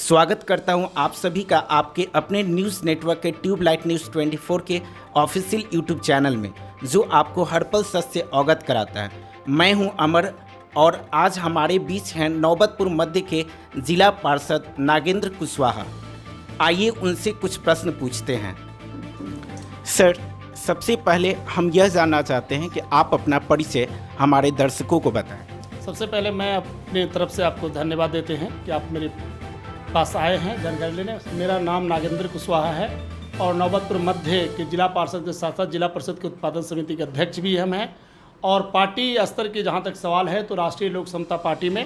स्वागत करता हूं आप सभी का आपके अपने न्यूज़ नेटवर्क के ट्यूबलाइट न्यूज़ 24 के ऑफिशियल यूट्यूब चैनल में, जो आपको हर पल सच से अवगत कराता है। मैं हूं अमर और आज हमारे बीच हैं नौबतपुर मध्य के जिला पार्षद नागेंद्र कुशवाहा। आइए उनसे कुछ प्रश्न पूछते हैं। सर, सबसे पहले हम यह जानना चाहते हैं कि आप अपना परिचय हमारे दर्शकों को बताएं। सबसे पहले मैं अपनी तरफ से आपको धन्यवाद देते हैं कि आप मेरे पास आए हैं जानकारी लेने। मेरा नाम नागेंद्र कुशवाहा है और नौबतपुर मध्य के जिला पार्षद के साथ साथ जिला परिषद के उत्पादन समिति के अध्यक्ष भी हम हैं। और पार्टी स्तर की जहाँ तक सवाल है तो राष्ट्रीय लोक समता पार्टी में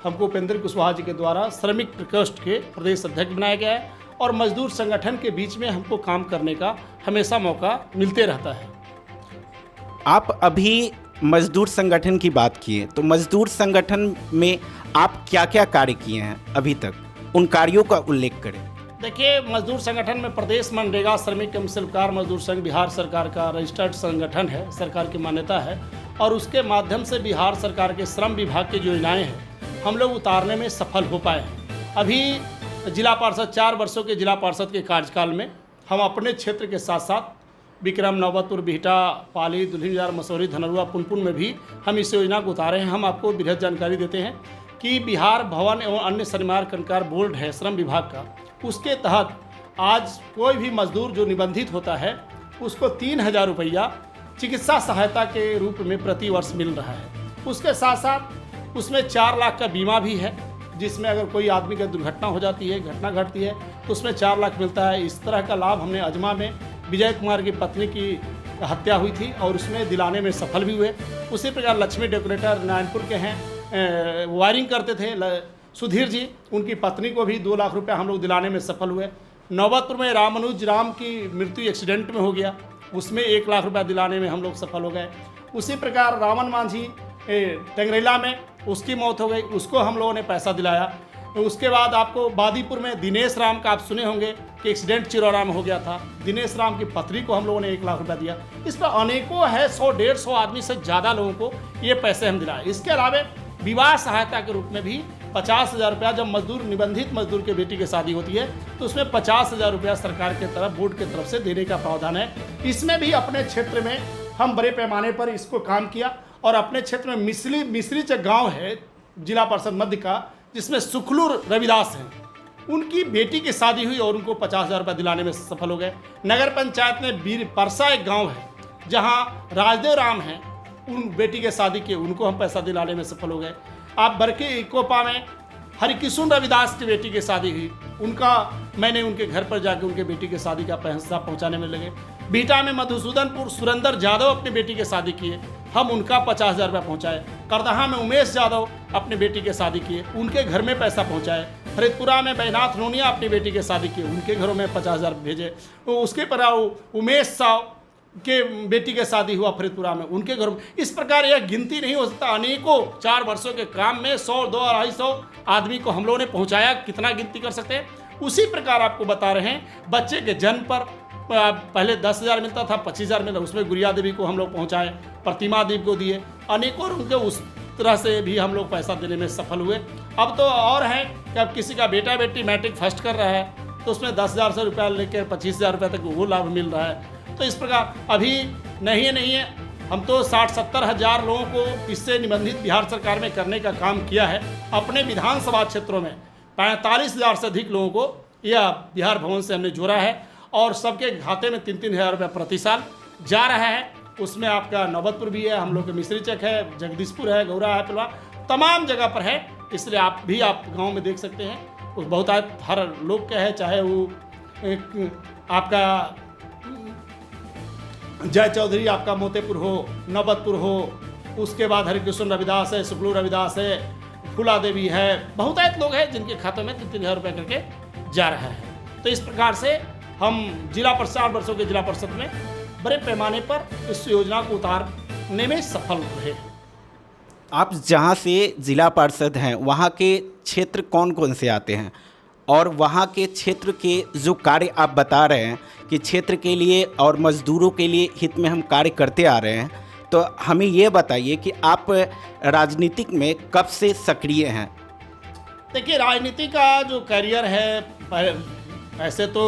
हमको उपेंद्र कुशवाहा जी के द्वारा श्रमिक प्रकोष्ठ के प्रदेश अध्यक्ष बनाया गया है और मजदूर संगठन के बीच में हमको काम करने का हमेशा मौका मिलते रहता है। आप अभी मजदूर संगठन की बात किए, तो मजदूर संगठन में आप क्या क्या कार्य किए हैं अभी तक, उन कार्यों का उल्लेख करें। देखिए, मजदूर संगठन में प्रदेश मनरेगा श्रमिक एवं शिल्पकार मजदूर संघ बिहार सरकार का रजिस्टर्ड संगठन है, सरकार की मान्यता है और उसके माध्यम से बिहार सरकार के श्रम विभाग की जो योजनाएं हैं हम लोग उतारने में सफल हो पाए हैं। अभी जिला पार्षद 4 वर्षों के जिला पार्षद के कार्यकाल में हम अपने क्षेत्र के साथ साथ विक्रम, नौबतपुर, बिहटा, पाली, दुल्हिनजार, मसौरी, धनरुआ, पुनपुन में भी हम इस योजना को उतारे हैं। हम आपको बृहद जानकारी देते हैं कि बिहार भवन एवं अन्य शनिवार कंकार बोर्ड है श्रम विभाग का, उसके तहत आज कोई भी मजदूर जो निबंधित होता है उसको 3000 रुपया चिकित्सा सहायता के रूप में प्रति वर्ष मिल रहा है। उसके साथ साथ उसमें 4 लाख का बीमा भी है, जिसमें अगर कोई आदमी का दुर्घटना हो जाती है, घटना घटती है तो उसमें 4 लाख मिलता है। इस तरह का लाभ हमने अजमा में विजय कुमार की पत्नी की हत्या हुई थी और उसमें दिलाने में सफल भी हुए। उसी प्रकार लक्ष्मी डेकोरेटर नारायणपुर के हैं, वायरिंग करते थे सुधीर जी, उनकी पत्नी को भी 2 लाख रुपया हम लोग दिलाने में सफल हुए। नौबतपुर में रामानुज राम की मृत्यु एक्सीडेंट में हो गया, उसमें 1 लाख रुपया दिलाने में हम लोग सफल हो गए। उसी प्रकार रामन मांझी टेंगरेला में उसकी मौत हो गई, उसको हम लोगों ने पैसा दिलाया। उसके बाद आपको बादीपुर में दिनेश राम का आप सुने होंगे कि एक्सीडेंट चिरौरा में हो गया था, दिनेश राम की पत्नी को हम लोगों ने 1 लाख रुपया दिया। इस पर अनेकों है, 100-150 आदमी से ज़्यादा लोगों को ये पैसे हम दिलाए। इसके अलावा विवाह सहायता के रूप में भी 50,000 रुपया, जब मजदूर निबंधित मजदूर के बेटी की शादी होती है तो उसमें 50,000 रुपया सरकार के तरफ बोर्ड की तरफ से देने का प्रावधान है। इसमें भी अपने क्षेत्र में हम बड़े पैमाने पर इसको काम किया और अपने क्षेत्र में मिश्रीचक गाँव है जिला परिषद मध्य का, जिसमें सुखलू रविदास हैं, उनकी बेटी की शादी हुई और उनको 50,000 रुपये दिलाने में सफल हो गए। नगर पंचायत में वीर परसा एक गांव है जहां राजदेव राम हैं, उन बेटी के शादी के उनको हम पैसा दिलाने में सफल हो गए। आप बरके इकोपा में हरिकिशुन रविदास की बेटी की शादी हुई, उनका मैंने उनके घर पर जाकर उनके बेटी की शादी का पैसा पहुँचाने में लगे। बीटा में मधुसूदनपुर सुरेंद्र यादव अपनी बेटी की शादी किए, हम उनका 50,000 रुपये पहुँचाए। करदहा में उमेश यादव अपनी बेटी की शादी किए, उनके घर में पैसा पहुँचाए। फरीदपुरा में बैनाथ नोनिया अपनी बेटी की शादी की, उनके घरों में 50,000 भेजे। तो उसके पर उमेश साव के बेटी की शादी हुआ फरीदपुरा में, उनके घरों में। इस प्रकार यह गिनती नहीं हो सकता, अनेकों 4 वर्षों के काम में 100, 200, 250 आदमी को हम लोगों ने पहुँचाया। कितना गिनती कर सकते हैं। उसी प्रकार आपको बता रहे हैं, बच्चे के जन्म पर पहले 10,000 मिलता था, 25,000 मिला, उसमें गुड़िया देवी को हम लोग पहुँचाए, प्रतिमा देवी को दिए, अनेकों उनके उस तरह से भी हम लोग पैसा देने में सफल हुए। अब तो और है कि अब किसी का बेटा बेटी मैट्रिक फर्स्ट कर रहा है तो उसमें 10,000 से रुपया लेकर 25,000 रुपये तक वो लाभ मिल रहा है। तो इस प्रकार अभी नहीं है, हम तो 60-70 हज़ार लोगों को इससे निबंधित बिहार सरकार में करने का काम किया है। अपने विधानसभा क्षेत्रों में 45,000 से अधिक लोगों को यह बिहार भवन से हमने जोड़ा है और सबके खाते में 3-3 हज़ार रुपये प्रति साल जा रहा है। उसमें आपका नौबतपुर भी है, हम लोग के मिश्रीचक है, जगदीशपुर है, गौरा है, पिलवा, तमाम जगह पर है। इसलिए आप गांव में देख सकते हैं, वो बहुत हर लोग का है, चाहे वो आपका जय चौधरी आपका मोतेपुर हो, नौबतपुर हो, उसके बाद हरिकृष्ण रविदास है, सुखलू रविदास है, फूला देवी है, बहुत लोग हैं जिनके खातों में 3-3 हज़ार रुपये करके जा रहा है। तो इस प्रकार से हम जिला परिषद 8 वर्षों के जिला परिषद में बड़े पैमाने पर इस योजना को उतारने में सफल रहे। आप जहां से जिला पार्षद हैं वहां के क्षेत्र कौन कौन से आते हैं और वहां के क्षेत्र के जो कार्य आप बता रहे हैं कि क्षेत्र के लिए और मजदूरों के लिए हित में हम कार्य करते आ रहे हैं, तो हमें ये बताइए कि आप राजनीतिक में कब से सक्रिय हैं। देखिए, राजनीति का जो करियर है, ऐसे तो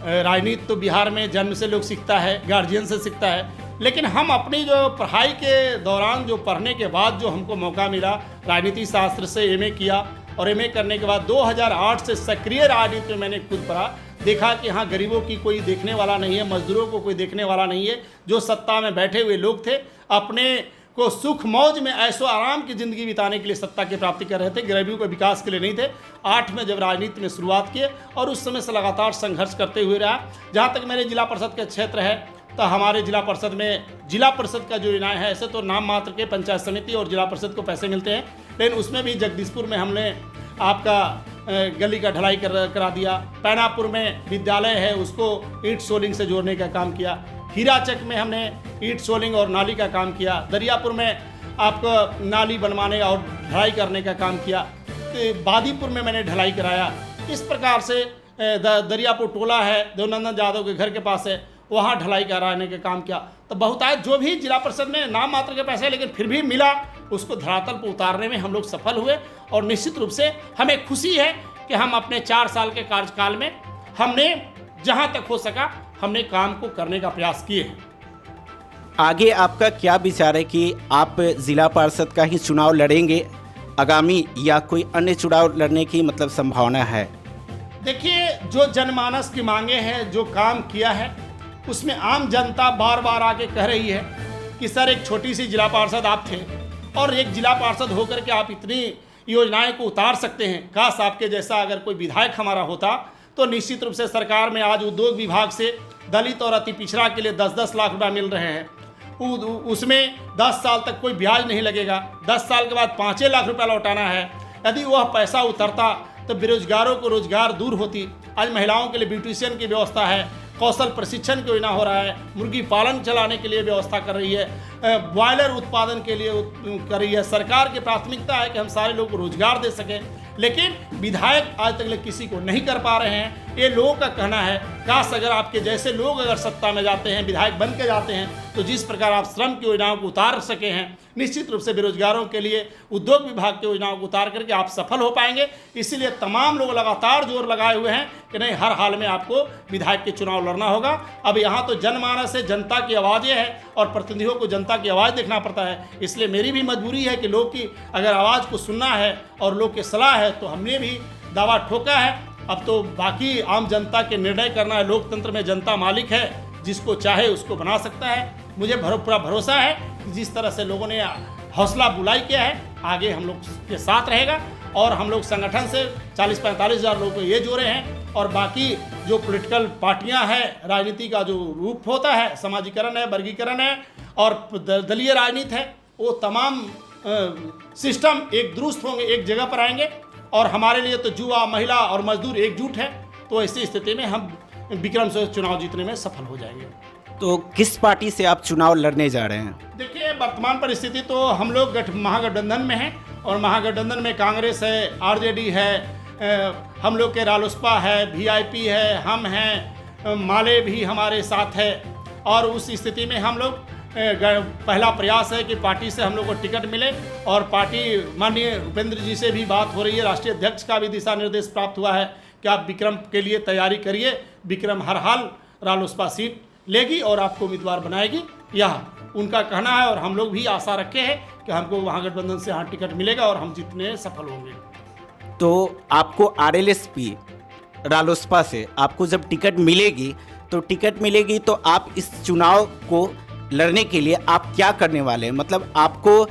राजनीति तो बिहार में जन्म से लोग सीखता है, गार्जियन से सीखता है, लेकिन हम अपनी जो पढ़ाई के दौरान जो पढ़ने के बाद जो हमको मौका मिला, राजनीति शास्त्र से एमए किया और एमए करने के बाद 2008 से सक्रिय राजनीति में मैंने खुद पढ़ा, देखा कि हाँ, गरीबों की कोई देखने वाला नहीं है, मजदूरों को कोई देखने वाला नहीं है। जो सत्ता में बैठे हुए लोग थे, अपने को सुख मौज में ऐशो आराम की ज़िंदगी बिताने के लिए सत्ता की प्राप्ति कर रहे थे, गरीबों के विकास के लिए नहीं थे। 8 में जब राजनीति में शुरुआत किए और उस समय से लगातार संघर्ष करते हुए रहा। जहाँ तक मेरे जिला परिषद के क्षेत्र है, तो हमारे जिला परिषद में जिला परिषद का जो इनाम है, ऐसे तो नाम मात्र के पंचायत समिति और जिला परिषद को पैसे मिलते हैं, लेकिन उसमें भी जगदीशपुर में हमने आपका गली का ढलाई करा दिया। पैनापुर में विद्यालय है, उसको ईंट सोलिंग से जोड़ने का काम किया। हीराचक में हमने ईंट सोलिंग और नाली का काम किया। दरियापुर में आपको नाली बनवाने और ढलाई करने का काम किया। बादीपुर में मैंने ढलाई कराया। इस प्रकार से दरियापुर टोला है, देवनंदन यादव के घर के पास है, वहाँ ढलाई कराने का काम किया। तो बहुतायत जो भी जिला परिषद में नाम मात्र के पैसे, लेकिन फिर भी मिला, उसको धरातल पर उतारने में हम लोग सफल हुए। और निश्चित रूप से हमें खुशी है कि हम अपने 4 साल के कार्यकाल में हमने जहाँ तक हो सका हमने काम को करने का प्रयास किए हैं। आगे आपका क्या विचार है कि आप जिला पार्षद का ही चुनाव लड़ेंगे आगामी, या कोई अन्य चुनाव लड़ने की मतलब संभावना है? देखिए, जो जनमानस की मांगे हैं, जो काम किया है, उसमें आम जनता बार बार आके कह रही है कि सर, एक छोटी सी जिला पार्षद आप थे और एक जिला पार्षद होकर के आप इतनी योजनाएं को उतार सकते हैं। काश आपके जैसा अगर कोई विधायक हमारा होता तो निश्चित रूप से सरकार में आज उद्योग विभाग से दलित और अति पिछड़ा के लिए 10-10 लाख रुपया मिल रहे हैं। उसमें 10 साल तक कोई ब्याज नहीं लगेगा। 10 साल के बाद 5 लाख रुपया लौटाना है। यदि वह पैसा उतरता तो बेरोजगारों को रोजगार दूर होती। आज महिलाओं के लिए ब्यूटिशियन की व्यवस्था है, कौशल प्रशिक्षण की योजना हो रहा है, मुर्गी पालन चलाने के लिए व्यवस्था कर रही है, बॉयलर उत्पादन के लिए कर रही है। सरकार की प्राथमिकता है कि हम सारे लोगों को रोजगार दे सकें, लेकिन विधायक आज तक किसी को नहीं कर पा रहे हैं। ये लोगों का कहना है, काश अगर आपके जैसे लोग अगर सत्ता में जाते हैं, विधायक बन के जाते हैं, तो जिस प्रकार आप श्रम की योजनाओं को उतार सके हैं, निश्चित रूप से बेरोजगारों के लिए उद्योग विभाग की योजनाओं को उतार करके आप सफल हो पाएंगे। इसीलिए तमाम लोग लगातार जोर लगाए हुए हैं कि नहीं, हर हाल में आपको विधायक के चुनाव लड़ना होगा। अब यहाँ तो जनमानस है, जनता की आवाज़ें हैं और प्रतिनिधियों को जनता की आवाज़ देखना पड़ता है। इसलिए मेरी भी मजबूरी है कि लोग की अगर आवाज़ को सुनना है और लोग की सलाह है, तो हमने भी दावा ठोका है। अब तो बाकी आम जनता के निर्णय करना है। लोकतंत्र में जनता मालिक है, जिसको चाहे उसको बना सकता है। मुझे पूरा भरोसा है कि जिस तरह से लोगों ने हौसला बुलाई किया है, आगे हम लोग के साथ रहेगा। और हम लोग संगठन से 40-45 हज़ार लोगों को ये जोड़े हैं। और बाकी जो पॉलिटिकल पार्टियां हैं, राजनीति का जो रूप होता है, समाजीकरण है, वर्गीकरण है और दलीय राजनीति है, वो तमाम सिस्टम एक दुरुस्त होंगे, एक जगह पर आएंगे। और हमारे लिए तो युवा, महिला और मजदूर एकजुट है। तो ऐसी स्थिति में हम विक्रम से चुनाव जीतने में सफल हो जाएंगे। तो किस पार्टी से आप चुनाव लड़ने जा रहे हैं? देखिए, वर्तमान परिस्थिति तो हम लोग महागठबंधन में हैं और महागठबंधन में कांग्रेस है, आरजेडी है, हम लोग के रालोसपा है, वीआईपी है, हम हैं, माले भी हमारे साथ है। और उस स्थिति में हम लोग पहला प्रयास है कि पार्टी से हम लोग को टिकट मिले। और पार्टी माननीय उपेंद्र जी से भी बात हो रही है, राष्ट्रीय अध्यक्ष का भी दिशा निर्देश प्राप्त हुआ है कि आप विक्रम के लिए तैयारी करिए। विक्रम हर हाल रालोसपा सीट लेगी और आपको उम्मीदवार बनाएगी, यह उनका कहना है। और हम लोग भी आशा रखे हैं कि हमको महागठबंधन से यहाँ टिकट मिलेगा और हम जीतने सफल होंगे। तो आपको आरएलएसपी रालोसपा से आपको जब टिकट मिलेगी तो आप इस चुनाव को लड़ने के लिए आप क्या करने वाले हैं? मतलब आपको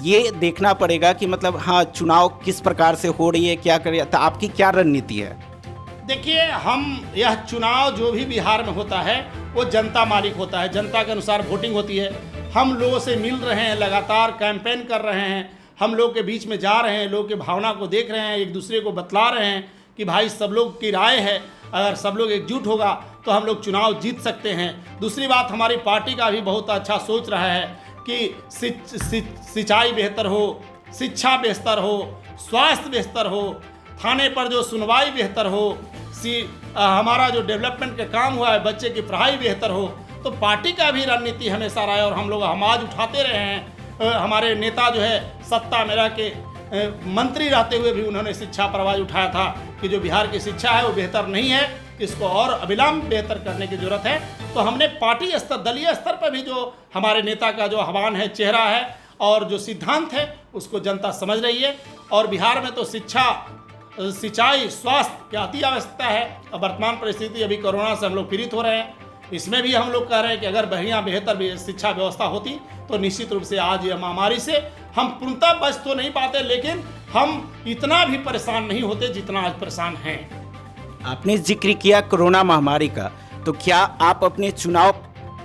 ये देखना पड़ेगा कि मतलब हाँ, चुनाव किस प्रकार से हो रही है, क्या करें, तो आपकी क्या रणनीति है? देखिए, हम यह चुनाव जो भी बिहार में होता है वो जनता मालिक होता है, जनता के अनुसार वोटिंग होती है। हम लोगों से मिल रहे हैं, लगातार कैंपेन कर रहे हैं, हम लोग के बीच में जा रहे हैं, लोग की भावना को देख रहे हैं, एक दूसरे को बतला रहे हैं कि भाई सब लोग की राय है, अगर सब लोग एकजुट होगा तो हम लोग चुनाव जीत सकते हैं। दूसरी बात, हमारी पार्टी का भी बहुत अच्छा सोच रहा है कि सिंचाई बेहतर हो, शिक्षा बेहतर हो, स्वास्थ्य बेहतर हो, थाने पर जो सुनवाई बेहतर हो, हमारा जो डेवलपमेंट का काम हुआ है, बच्चे की पढ़ाई बेहतर हो। तो पार्टी का भी रणनीति हमेशा रहा है और हम लोग आवाज़ उठाते रहे हैं। हमारे नेता जो है सत्ता में रह के मंत्री रहते हुए भी उन्होंने शिक्षा पर आवाज़ उठाया था कि जो बिहार की शिक्षा है वो बेहतर नहीं है, इसको और अविलंब बेहतर करने की जरूरत है। तो हमने पार्टी स्तर, दलीय स्तर पर भी जो हमारे नेता का जो आह्वान है, चेहरा है और जो सिद्धांत है उसको जनता समझ रही है। और बिहार में तो शिक्षा, सिंचाई, स्वास्थ्य की अति आवश्यकता है। अब वर्तमान परिस्थिति, अभी कोरोना से हम लोग पीड़ित हो रहे हैं, इसमें भी हम लोग कह रहे हैं कि अगर बढ़िया बेहतर शिक्षा व्यवस्था होती तो निश्चित रूप से आज ये महामारी से हम पूर्णतः बच तो नहीं पाते, लेकिन हम इतना भी परेशान नहीं होते जितना आज परेशान हैं। आपने जिक्र किया कोरोना महामारी का, तो क्या आप अपने चुनाव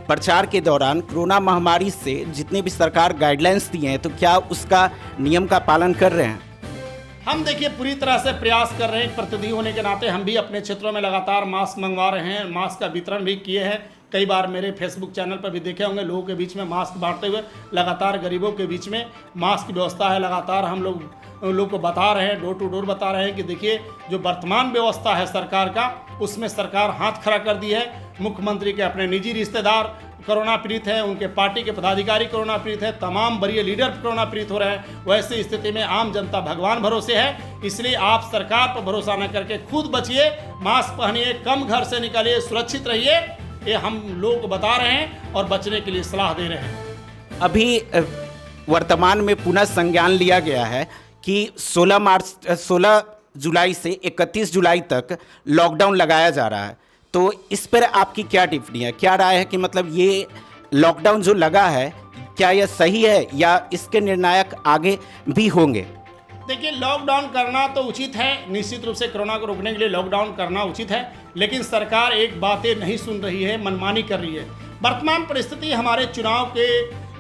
प्रचार के दौरान कोरोना महामारी से जितने भी सरकार गाइडलाइंस दिए हैं तो क्या उसका नियम का पालन कर रहे हैं? हम देखिए पूरी तरह से प्रयास कर रहे हैं। प्रतिनिधि होने के नाते हम भी अपने क्षेत्रों में लगातार मास्क मंगवा रहे हैं, मास्क का वितरण भी किए हैं। कई बार मेरे फेसबुक चैनल पर भी देखे होंगे, लोगों के बीच में मास्क बांटते हुए, लगातार गरीबों के बीच में मास्क की व्यवस्था है। लगातार हम लोग को बता रहे हैं, डोर टू डोर बता रहे हैं कि देखिए जो वर्तमान व्यवस्था है सरकार का, उसमें सरकार हाथ खड़ा कर दी है। मुख्यमंत्री के अपने निजी रिश्तेदार कोरोना पीड़ित हैं, उनके पार्टी के पदाधिकारी कोरोना पीड़ित हैं, तमाम वरीय लीडर कोरोना पीड़ित हो रहे हैं। वैसी स्थिति में आम जनता भगवान भरोसे है, इसलिए आप सरकार पर भरोसा न करके खुद बचिए, मास्क पहनिए, कम घर से निकलिए, सुरक्षित रहिए। ये हम लोगों को बता रहे हैं और बचने के लिए सलाह दे रहे हैं। अभी वर्तमान में पुनः संज्ञान लिया गया है कि 16 जुलाई से 31 जुलाई तक लॉकडाउन लगाया जा रहा है, तो इस पर आपकी क्या टिप्पणी है, क्या राय है कि मतलब ये लॉकडाउन जो लगा है क्या यह सही है या इसके निर्णायक आगे भी होंगे? देखिए, लॉकडाउन करना तो उचित है, निश्चित रूप से कोरोना को रोकने के लिए लॉकडाउन करना उचित है, लेकिन सरकार एक बातें नहीं सुन रही है, मनमानी कर रही है। वर्तमान परिस्थिति हमारे चुनाव के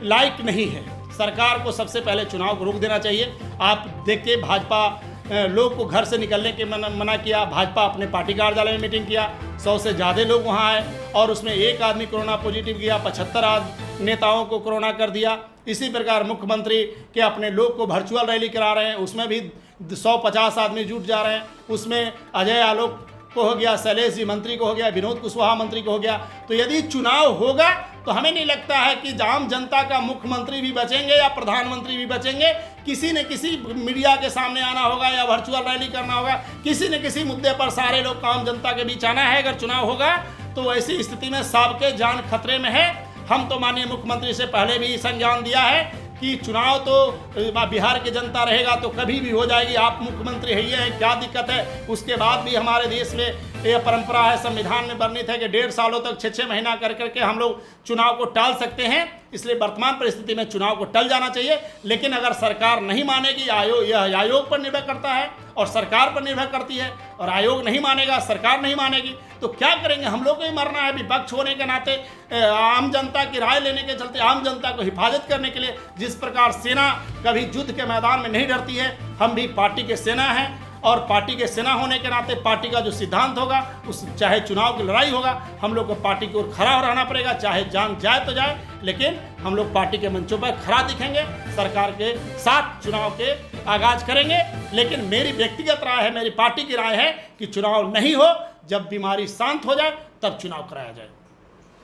लायक नहीं है। सरकार को सबसे पहले चुनाव को रोक देना चाहिए। आप देखिए, भाजपा लोग को घर से निकलने के मना किया, भाजपा अपने पार्टी कार्यालय में मीटिंग किया, 100 से ज़्यादा लोग वहाँ आए और उसमें एक आदमी कोरोना पॉजिटिव गया, 75 नेताओं को कोरोना कर दिया। इसी प्रकार मुख्यमंत्री के अपने लोग को वर्चुअल रैली करा रहे हैं, उसमें भी 150 आदमी जुट जा रहे हैं। उसमें अजय आलोक को हो गया, शैलेश जी मंत्री को हो गया, विनोद कुशवाहा मंत्री को हो गया। तो यदि चुनाव होगा तो हमें नहीं लगता है कि आम जनता का मुख्यमंत्री भी बचेंगे या प्रधानमंत्री भी बचेंगे। किसी न किसी मीडिया के सामने आना होगा या वर्चुअल रैली करना होगा, किसी न किसी मुद्दे पर सारे लोग आम जनता के बीच आना है अगर चुनाव होगा। तो ऐसी स्थिति में सबके जान खतरे में है। हम तो माननीय मुख्यमंत्री से पहले भी संज्ञान दिया है कि चुनाव तो बिहार की जनता रहेगा तो कभी भी हो जाएगी, आप मुख्यमंत्री है, ये है, क्या दिक्कत है। उसके बाद भी हमारे देश में यह परंपरा है, संविधान में वर्णित है कि 1.5 सालों तक 6-6 महीना कर करके हम लोग चुनाव को टाल सकते हैं। इसलिए वर्तमान परिस्थिति में चुनाव को टल जाना चाहिए। लेकिन अगर सरकार नहीं मानेगी, यह आयोग पर निर्भर करता है और सरकार पर निर्भर करती है, और आयोग नहीं मानेगा, सरकार नहीं मानेगी, तो क्या करेंगे? हम लोग को ही मरना है। विपक्ष होने के नाते आम जनता की राय लेने के चलते, आम जनता को हिफाजत करने के लिए, जिस प्रकार सेना कभी युद्ध के मैदान में नहीं डरती है, हम भी पार्टी के सेना हैं। और पार्टी के सेना होने के नाते पार्टी का जो सिद्धांत होगा, उस चाहे चुनाव की लड़ाई होगा, हम लोग को पार्टी की ओर खड़ा रहना पड़ेगा, चाहे जान जाए तो जाए, लेकिन हम लोग पार्टी के मंचों पर खड़ा दिखेंगे, सरकार के साथ चुनाव के आगाज करेंगे। लेकिन मेरी व्यक्तिगत राय है, मेरी पार्टी की राय है कि चुनाव नहीं हो, जब बीमारी शांत हो जाए तब चुनाव कराया जाए।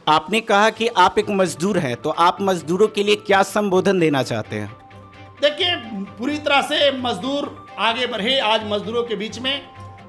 आपने कहा कि आप एक मजदूर हैं, तो आप मजदूरों के लिए क्या संबोधन देना चाहते हैं? देखिए, पूरी तरह से मजदूर आगे बढ़े। आज मजदूरों के बीच में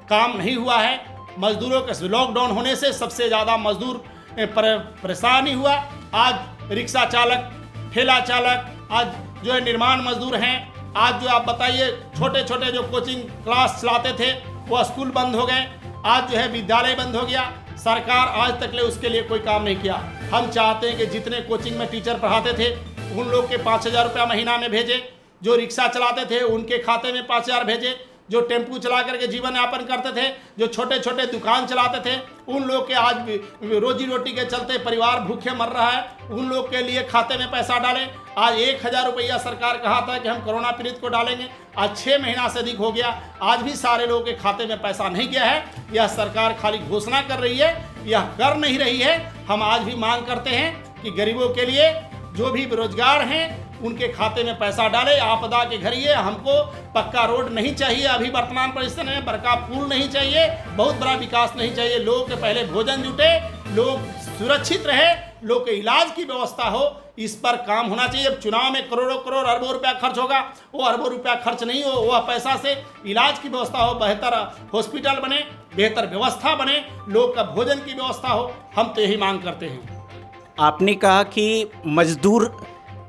काम नहीं हुआ है। मजदूरों के लॉकडाउन होने से सबसे ज़्यादा मजदूर परेशानी हुआ। आज रिक्शा चालक, ठेला चालक, आज जो है निर्माण मजदूर हैं, आज जो आप बताइए छोटे छोटे जो कोचिंग क्लास चलाते थे वो स्कूल बंद हो गए, आज जो है विद्यालय बंद हो गया। सरकार आज तक ले उसके लिए कोई काम नहीं किया। हम चाहते हैं कि जितने कोचिंग में टीचर पढ़ाते थे उन लोग के 5,000 रुपया महीना में भेजे, जो रिक्शा चलाते थे उनके खाते में 5,000 भेजे, जो टेम्पू चला करके जीवन यापन करते थे, जो छोटे छोटे दुकान चलाते थे, उन लोग के आज रोजी रोटी के चलते परिवार भूखे मर रहा है, उन लोग के लिए खाते में पैसा डालें। आज 1,000 रुपया सरकार कहा था कि हम कोरोना पीड़ित को डालेंगे, आज 6 महीना से अधिक हो गया, आज भी सारे लोगों के खाते में पैसा नहीं गया है। यह सरकार खाली घोषणा कर रही है, यह कर नहीं रही है। हम आज भी मांग करते हैं कि गरीबों के लिए, जो भी बेरोजगार हैं, उनके खाते में पैसा डाले। आपदा के घड़िए हमको पक्का रोड नहीं चाहिए, अभी वर्तमान परिस्थिति में बड़का पुल नहीं चाहिए, बहुत बड़ा विकास नहीं चाहिए। लोग के पहले भोजन जुटे, लोग सुरक्षित रहे, लोग के इलाज की व्यवस्था हो, इस पर काम होना चाहिए। अब चुनाव में करोड़ों करोड़ अरबों रुपया खर्च होगा, वो अरबों रुपया खर्च नहीं हो, वह पैसा से इलाज की व्यवस्था हो, बेहतर हॉस्पिटल बने, बेहतर व्यवस्था बने, लोग का भोजन की व्यवस्था हो। हम तो यही मांग करते हैं। आपने कहा कि मजदूर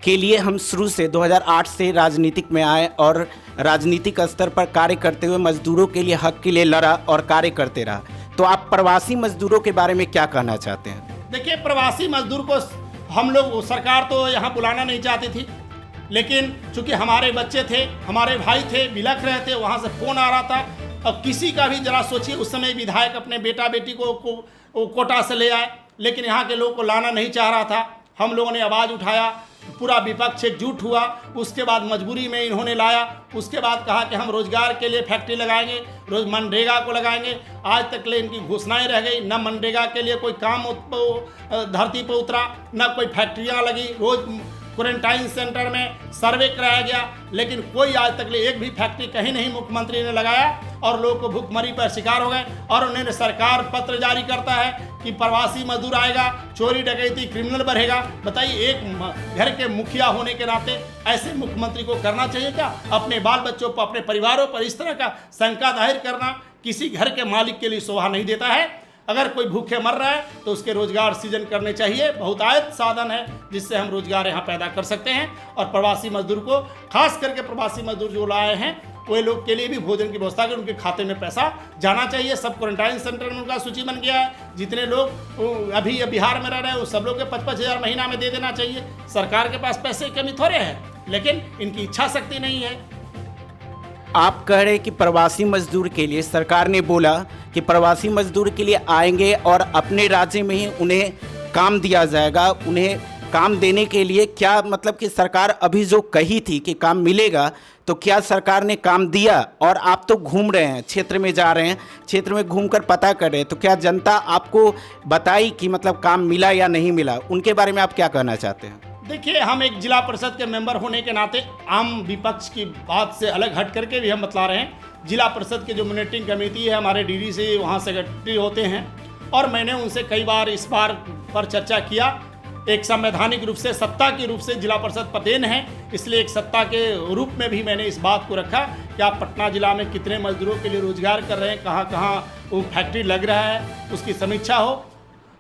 के लिए हम शुरू से 2008 से राजनीतिक में आए और राजनीतिक स्तर पर कार्य करते हुए मजदूरों के लिए हक के लिए लड़ा और कार्य करते रहा। तो आप प्रवासी मजदूरों के बारे में क्या कहना चाहते हैं? देखिए, प्रवासी मजदूर को हम लोग, सरकार तो यहाँ बुलाना नहीं चाहती थी, लेकिन चूंकि हमारे बच्चे थे, हमारे भाई थे, बिलख रहे थे, वहाँ से फ़ोन आ रहा था। अब किसी का भी जरा सोचिए, उस समय विधायक अपने बेटा बेटी को कोटा से ले आए, लेकिन यहाँ के लोगों को लाना नहीं चाह रहा था। हम लोगों ने आवाज़ उठाया, पूरा विपक्ष एकजुट हुआ, उसके बाद मजबूरी में इन्होंने लाया। उसके बाद कहा कि हम रोजगार के लिए फैक्ट्री लगाएंगे, रोज मनरेगा को लगाएंगे। आज तक ले इनकी घोषणाएं रह गई, न मनरेगा के लिए कोई काम धरती पर उतरा, न कोई फैक्ट्रियां लगी। रोज क्वारंटाइन सेंटर में सर्वे कराया गया, लेकिन कोई आज तक ले एक भी फैक्ट्री कहीं नहीं मुख्यमंत्री ने लगाया और लोग को भूखमरी पर शिकार हो गए। और उन्होंने सरकार पत्र जारी करता है कि प्रवासी मजदूर आएगा, चोरी डकैती क्रिमिनल बढ़ेगा। बताइए, एक घर के मुखिया होने के नाते ऐसे मुख्यमंत्री को करना चाहिए क्या? अपने बाल बच्चों पर, अपने परिवारों पर इस तरह का शंका जाहिर करना किसी घर के मालिक के लिए शोभा नहीं देता है। अगर कोई भूखे मर रहा है तो उसके रोजगार सृजन करने चाहिए। बहुतायत साधन है जिससे हम रोजगार यहाँ पैदा कर सकते हैं। और प्रवासी मजदूर को, खास करके प्रवासी मजदूर जो लाए हैं, वे लोग के लिए भी भोजन की व्यवस्था कर उनके खाते में पैसा जाना चाहिए। सब क्वारंटाइन सेंटर में उनका सूची बन गया है। जितने लोग अभी बिहार में रह रहे हैं, उस सब लोग के 55 हज़ार महीना में दे देना चाहिए। सरकार के पास पैसे की कमी थोड़े है, लेकिन इनकी इच्छा शक्ति नहीं है। आप कह रहे हैं कि प्रवासी मजदूर के लिए सरकार ने बोला कि प्रवासी मजदूर के लिए आएंगे और अपने राज्य में ही उन्हें काम दिया जाएगा। उन्हें काम देने के लिए क्या मतलब कि सरकार अभी जो कही थी कि काम मिलेगा, तो क्या सरकार ने काम दिया? और आप तो घूम रहे हैं, क्षेत्र में जा रहे हैं, क्षेत्र में घूमकर पता कर रहे हैं, तो क्या जनता आपको बताई कि मतलब काम मिला या नहीं मिला? उनके बारे में आप क्या कहना चाहते हैं? देखिए, हम एक जिला परिषद के मेंबर होने के नाते आम विपक्ष की बात से अलग हट करके भी हम बतला रहे हैं। जिला परिषद के जो मॉनिटरिंग कमेटी है, हमारे डीडी से वहाँ सेक्रेटरी होते हैं, और मैंने उनसे कई बार इस बार पर चर्चा किया। एक संवैधानिक रूप से, सत्ता के रूप से जिला परिषद पदेन है, इसलिए एक सत्ता के रूप में भी मैंने इस बात को रखा कि आप पटना जिला में कितने मजदूरों के लिए रोजगार कर रहे हैं, कहाँ कहाँ वो फैक्ट्री लग रहा है, उसकी समीक्षा हो।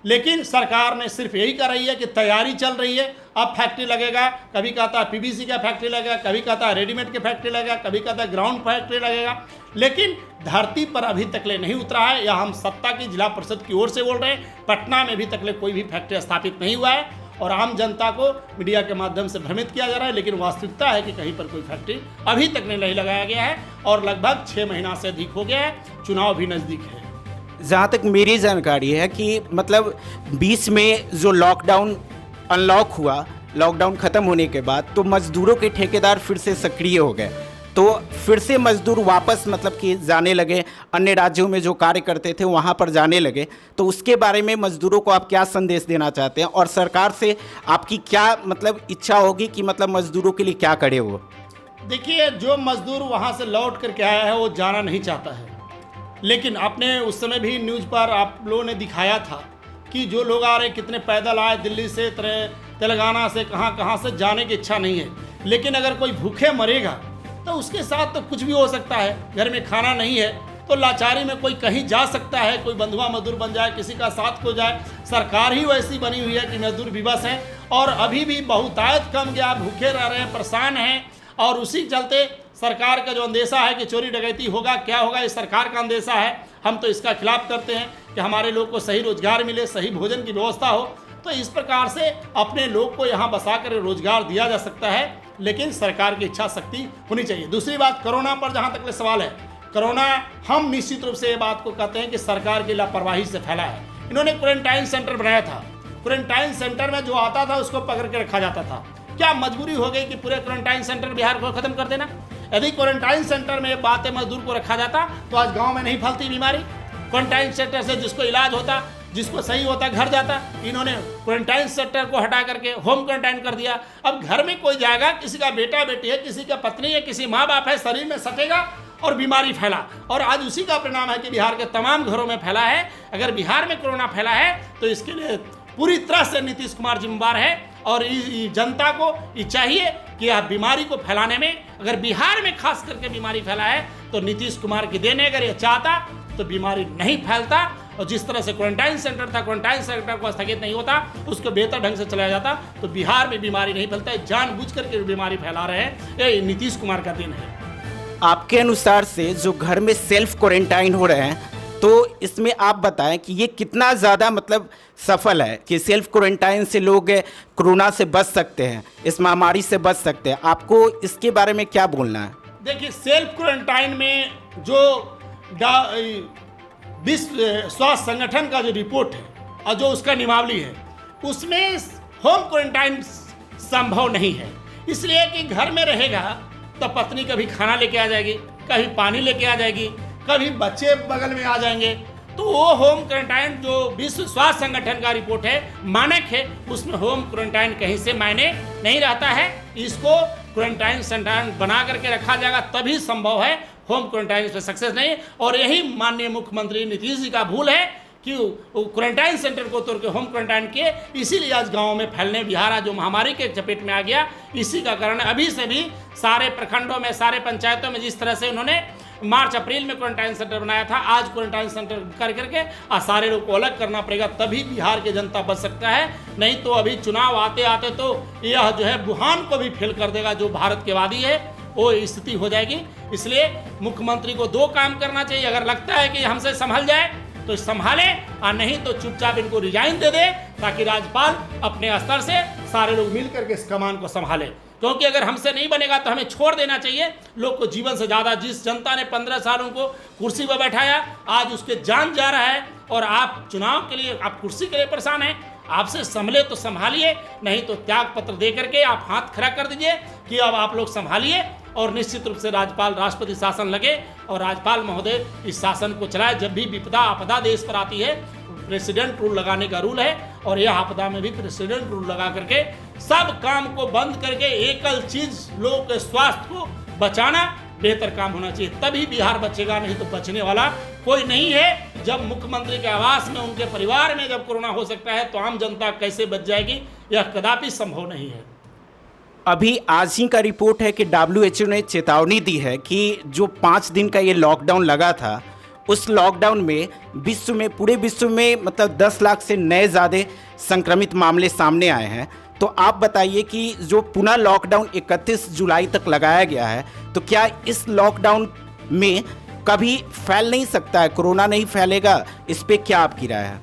लेकिन सरकार ने सिर्फ यही कर रही है कि तैयारी चल रही है, अब फैक्ट्री लगेगा। कभी कहता है पीवीसी का फैक्ट्री लगेगा, कभी कहता है रेडीमेड के फैक्ट्री लगेगा, कभी कहता है ग्राउंड फैक्ट्री लगेगा, लेकिन धरती पर अभी तकले नहीं उतरा है। या हम सत्ता की जिला परिषद की ओर से बोल रहे हैं, पटना में भी तकले कोई भी फैक्ट्री स्थापित नहीं हुआ है और आम जनता को मीडिया के माध्यम से भ्रमित किया जा रहा है। लेकिन वास्तविकता है कि कहीं पर कोई फैक्ट्री अभी तक नहीं लगाया गया है और लगभग 6 महीना से अधिक हो गया है। चुनाव भी नज़दीक है। जहाँ तक मेरी जानकारी है कि मतलब 20 में जो लॉकडाउन अनलॉक हुआ, लॉकडाउन ख़त्म होने के बाद तो मज़दूरों के ठेकेदार फिर से सक्रिय हो गए, तो फिर से मज़दूर वापस मतलब कि जाने लगे, अन्य राज्यों में जो कार्य करते थे वहाँ पर जाने लगे। तो उसके बारे में मज़दूरों को आप क्या संदेश देना चाहते हैं और सरकार से आपकी क्या मतलब इच्छा होगी कि मतलब मज़दूरों के लिए क्या करे वो? देखिए, जो मज़दूर वहाँ से लौट करके आया है वो जाना नहीं चाहता है, लेकिन आपने उस समय भी न्यूज़ पर आप लोगों ने दिखाया था कि जो लोग आ रहे कितने पैदल आए, दिल्ली से, तेलंगाना से, कहाँ से जाने की इच्छा नहीं है। लेकिन अगर कोई भूखे मरेगा तो उसके साथ तो कुछ भी हो सकता है। घर में खाना नहीं है तो लाचारी में कोई कहीं जा सकता है, कोई बंधुआ मजदूर बन जाए, किसी का साथ हो जाए। सरकार ही वैसी बनी हुई है कि मजदूर विवश हैं और अभी भी बहुतायत कम गया, भूखे रह रहे हैं, परेशान हैं। और उसी चलते सरकार का जो अंदेशा है कि चोरी डकैती होगा, क्या होगा, ये सरकार का अंदेशा है। हम तो इसका खिलाफ करते हैं कि हमारे लोग को सही रोजगार मिले, सही भोजन की व्यवस्था हो। तो इस प्रकार से अपने लोग को यहाँ बसा कर रोजगार दिया जा सकता है, लेकिन सरकार की इच्छा शक्ति होनी चाहिए। दूसरी बात, कोरोना पर जहाँ तक सवाल है, कोरोना हम निश्चित रूप से ये बात को कहते हैं कि सरकार की लापरवाही से फैला है। इन्होंने क्वारंटाइन सेंटर बनाया था, क्वारंटाइन सेंटर में जो आता था उसको पकड़ के रखा जाता था। क्या मजबूरी हो गई कि पूरे क्वारंटाइन सेंटर बिहार को खत्म कर देना? यदि क्वारंटाइन सेंटर में बातें मजदूर को रखा जाता तो आज गांव में नहीं फैलती बीमारी। क्वारंटाइन सेंटर से जिसको इलाज होता, जिसको सही होता, घर जाता। इन्होंने क्वारंटाइन सेंटर को हटा करके होम क्वारंटाइन कर दिया। अब घर में कोई जाएगा, किसी का बेटा बेटी है, किसी का पत्नी है, किसी माँ बाप है, शरीर में सटेगा और बीमारी फैला। और आज उसी का परिणाम है कि बिहार के तमाम घरों में फैला है। अगर बिहार में कोरोना फैला है तो इसके लिए पूरी तरह से नीतीश कुमार जिम्मेदार है। और जनता को ये चाहिए कि यह बीमारी को फैलाने में, अगर बिहार में खास करके बीमारी फैला है तो नीतीश कुमार की देन है। अगर ये चाहता तो बीमारी नहीं फैलता, और जिस तरह से क्वारंटाइन सेंटर था, क्वारंटाइन सेंटर को स्थगित नहीं होता, उसको बेहतर ढंग से चलाया जाता तो बिहार में बीमारी नहीं फैलता। जानबूझ करके बीमारी फैला रहे हैं, ये नीतीश कुमार का दिन है। आपके अनुसार से जो घर में सेल्फ क्वारंटाइन हो रहे हैं, तो इसमें आप बताएं कि ये कितना ज़्यादा मतलब सफल है कि सेल्फ क्वारंटाइन से लोग कोरोना से बच सकते हैं, इस महामारी से बच सकते हैं। आपको इसके बारे में क्या बोलना है? देखिए, सेल्फ क्वारंटाइन में जो विश्व स्वास्थ्य संगठन का जो रिपोर्ट है और जो उसका नियमावली है, उसमें होम क्वारंटाइन संभव नहीं है। इसलिए कि घर में रहेगा तो पत्नी कभी खाना लेके आ जाएगी, कभी पानी लेके आ जाएगी, कभी बच्चे बगल में आ जाएंगे, तो वो होम क्वारंटाइन जो विश्व स्वास्थ्य संगठन का रिपोर्ट है, मानक है, उसमें होम क्वारंटाइन कहीं से मायने नहीं रहता है। इसको क्वारंटाइन सेंटर बना करके रखा जाएगा तभी संभव है, होम क्वारंटाइन इसमें सक्सेस नहीं। और यही माननीय मुख्यमंत्री नीतीश जी का भूल है कि क्वारंटाइन सेंटर को तोड़ के होम क्वारंटाइन किए, इसीलिए आज गाँव में फैलने बिहार आज जो महामारी के चपेट में आ गया, इसी का कारण अभी से भी सारे प्रखंडों में, सारे पंचायतों में जिस तरह से उन्होंने मार्च अप्रैल में क्वारंटाइन सेंटर बनाया था, आज क्वारंटाइन सेंटर कर करके सारे लोग को अलग करना पड़ेगा, तभी बिहार की जनता बच सकता है। नहीं तो अभी चुनाव आते आते तो यह जो है वुहान को भी फेल कर देगा, जो भारत के वादी है, वो स्थिति हो जाएगी। इसलिए मुख्यमंत्री को दो काम करना चाहिए, अगर लगता है कि हमसे संभल जाए तो संभाले, और नहीं तो चुपचाप इनको रिजाइन दे दे, ताकि राज्यपाल अपने स्तर से सारे लोग मिल करके इस कमान को संभाले। क्योंकि अगर हमसे नहीं बनेगा तो हमें छोड़ देना चाहिए। लोग को जीवन से ज़्यादा, जिस जनता ने 15 साल उनको कुर्सी पर बैठाया, आज उसके जान जा रहा है, और आप चुनाव के लिए, आप कुर्सी के लिए परेशान हैं। आपसे संभले तो संभालिए, नहीं तो त्याग पत्र दे करके आप हाथ खड़ा कर दीजिए कि अब आप लोग संभालिए, और निश्चित रूप से राज्यपाल राष्ट्रपति शासन लगे और राज्यपाल महोदय इस शासन को चलाए। जब भी विपदा आपदा देश पर आती है, प्रेसिडेंट रूल लगाने का रूल है, और यह आपदा में भी प्रेसिडेंट रूल लगा करके सब काम को बंद करके एकल चीज लोगों के स्वास्थ्य को बचाना बेहतर काम होना चाहिए, तभी बिहार बचेगा, नहीं तो बचने वाला कोई नहीं है। जब मुख्यमंत्री के आवास में, उनके परिवार में जब कोरोना हो सकता है, तो आम जनता कैसे बच जाएगी, यह कदापि संभव नहीं है। अभी आज ही का रिपोर्ट है कि WHO ने चेतावनी दी है कि जो 5 दिन का ये लॉकडाउन लगा था, उस लॉकडाउन में विश्व में, पूरे विश्व में मतलब 10 लाख से नए ज़्यादा संक्रमित मामले सामने आए हैं। तो आप बताइए कि जो पुनः लॉकडाउन 31 जुलाई तक लगाया गया है, तो क्या इस लॉकडाउन में कभी फैल नहीं सकता है, कोरोना नहीं फैलेगा? इस पे क्या आपकी राय है?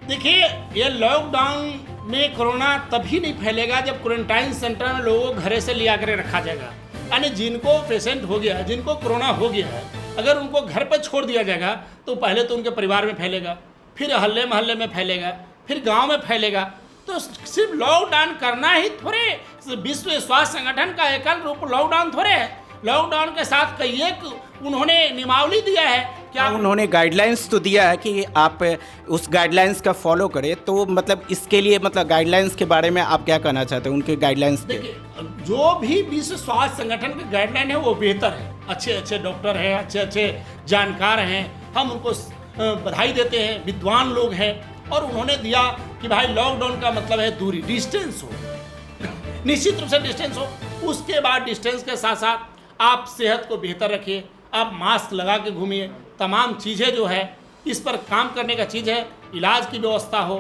देखिए, ये लॉकडाउन में कोरोना तभी नहीं फैलेगा जब क्वारंटाइन सेंटर में लोगों को घरे से लिया कर रखा जाएगा। यानी जिनको पेशेंट हो गया है, जिनको कोरोना हो गया है, अगर उनको घर पर छोड़ दिया जाएगा तो पहले तो उनके परिवार में फैलेगा, फिर हल्ले मोहल्ले में फैलेगा, फिर गांव में फैलेगा। तो सिर्फ लॉकडाउन करना ही थोड़े विश्व स्वास्थ्य संगठन का एकल रूप लॉकडाउन थोड़े है। लॉकडाउन के साथ कई एक उन्होंने नियमावली दिया है, क्या उन्होंने गाइडलाइंस तो दिया है कि आप उस गाइडलाइंस का फॉलो करें। तो मतलब इसके लिए, मतलब गाइडलाइंस के बारे में आप क्या कहना चाहते हैं, उनके गाइडलाइंस? देखिए, जो भी विश्व स्वास्थ्य संगठन के गाइडलाइन है वो बेहतर है, अच्छे अच्छे डॉक्टर हैं, अच्छे अच्छे जानकार हैं, हम उनको बधाई देते हैं, विद्वान लोग हैं। और उन्होंने दिया कि भाई लॉकडाउन का मतलब है दूरी, डिस्टेंस हो, निश्चित रूप से डिस्टेंस हो। उसके बाद डिस्टेंस के साथ साथ आप सेहत को बेहतर रखिए, आप मास्क लगा के घूमिए, तमाम चीज़ें जो है इस पर काम करने का चीज़ है, इलाज की व्यवस्था हो।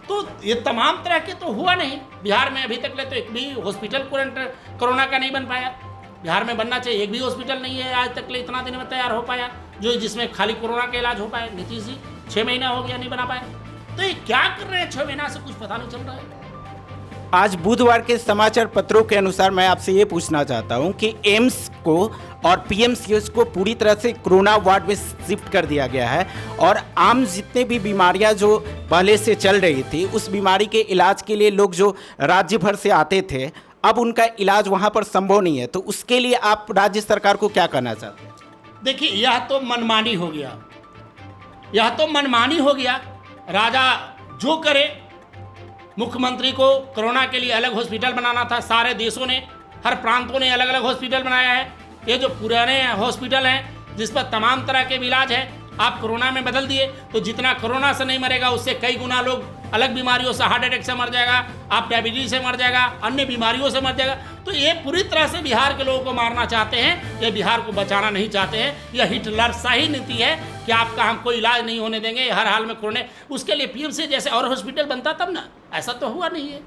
तो ये तमाम तरह के तो हुआ नहीं बिहार में अभी तक ले, तो एक भी हॉस्पिटल कोरोना का नहीं बन पाया। बिहार में बनना चाहिए, एक भी हॉस्पिटल नहीं है आज तक ले इतना दिन में तैयार हो पाया जो जिसमें खाली कोरोना का इलाज हो पाए। नीतीश जी 6 महीना हो गया नहीं बना पाए, तो ये क्या कर रहे हैं 6 महीना से, कुछ पता नहीं चल रहा है। आज बुधवार के समाचार पत्रों के अनुसार मैं आपसे ये पूछना चाहता हूं कि एम्स को और पीएमसीएच को पूरी तरह से कोरोना वार्ड में शिफ्ट कर दिया गया है, और आम जितने भी बीमारियां जो पहले से चल रही थी, उस बीमारी के इलाज के लिए लोग जो राज्य भर से आते थे, अब उनका इलाज वहां पर संभव नहीं है। तो उसके लिए आप राज्य सरकार को क्या कहना चाहते हैं? देखिए, यह तो मनमानी हो गया, यह तो मनमानी हो गया। राजा जो करे, मुख्यमंत्री को कोरोना के लिए अलग हॉस्पिटल बनाना था, सारे देशों ने, हर प्रांतों ने अलग अलग हॉस्पिटल बनाया है। ये जो पुराने हॉस्पिटल हैं जिस पर तमाम तरह के इलाज है, आप कोरोना में बदल दिए, तो जितना कोरोना से नहीं मरेगा उससे कई गुना लोग अलग बीमारियों से, हार्ट अटैक से मर जाएगा, आप डायबिटीज से मर जाएगा, अन्य बीमारियों से मर जाएगा। तो ये पूरी तरह से बिहार के लोगों को मारना चाहते हैं, ये बिहार को बचाना नहीं चाहते हैं। यह हिटलर शाही नीति है कि आपका हमको इलाज नहीं होने देंगे, हर हाल में कोरोना, उसके लिए पीएमसी जैसे और हॉस्पिटल बनता तब ना, ऐसा तो हुआ नहीं है।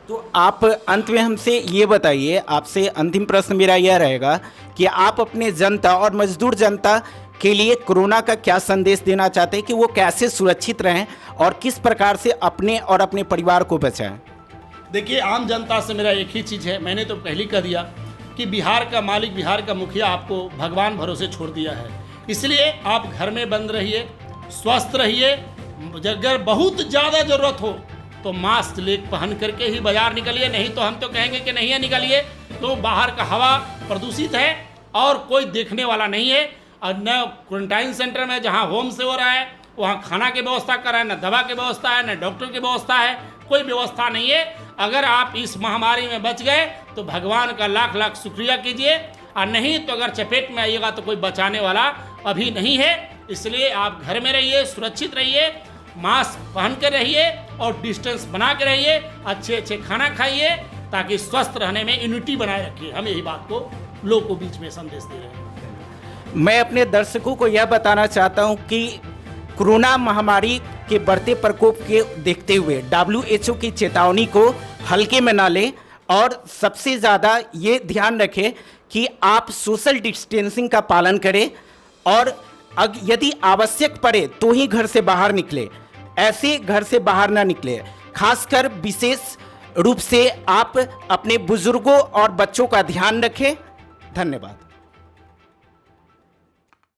तो आप अंत में हमसे ये बताइए, आपसे अंतिम प्रश्न मेरा यह रहेगा कि आप अपने जनता और मजदूर जनता के लिए कोरोना का क्या संदेश देना चाहते हैं कि वो कैसे सुरक्षित रहें और किस प्रकार से अपने और अपने परिवार को बचाएं? देखिए, आम जनता से मेरा एक ही चीज़ है, मैंने तो पहले कह दिया कि बिहार का मालिक, बिहार का मुखिया आपको भगवान भरोसे छोड़ दिया है। इसलिए आप घर में बंद रहिए, स्वस्थ रहिए। अगर बहुत ज़्यादा ज़रूरत हो तो मास्क पहन करके ही बाजार निकलिए, नहीं तो हम तो कहेंगे कि नहीं निकलिए। तो बाहर का हवा प्रदूषित है और कोई देखने वाला नहीं है। और न क्वारंटाइन सेंटर में जहाँ होम से हो रहा है वहाँ खाना की व्यवस्था कर रहा है, न दवा की व्यवस्था है, न डॉक्टर की व्यवस्था है, कोई व्यवस्था नहीं है। अगर आप इस महामारी में बच गए तो भगवान का लाख लाख शुक्रिया कीजिए, और नहीं तो अगर चपेट में आइएगा तो कोई बचाने वाला अभी नहीं है। इसलिए आप घर में रहिए, सुरक्षित रहिए, मास्क पहन के रहिए और डिस्टेंस बना के रहिए, अच्छे अच्छे खाना खाइए ताकि स्वस्थ रहने में इम्यूनिटी बनाए रखिए। हम यही बात को लोगों को बीच में संदेश दे रहे हैं। मैं अपने दर्शकों को यह बताना चाहता हूं कि कोरोना महामारी के बढ़ते प्रकोप के देखते हुए WHO की चेतावनी को हल्के में ना लें और सबसे ज़्यादा ये ध्यान रखें कि आप सोशल डिस्टेंसिंग का पालन करें और यदि आवश्यक पड़े तो ही घर से बाहर निकले, ऐसे घर से बाहर ना निकले। खासकर विशेष रूप से आप अपने बुजुर्गों और बच्चों का ध्यान रखें। धन्यवाद।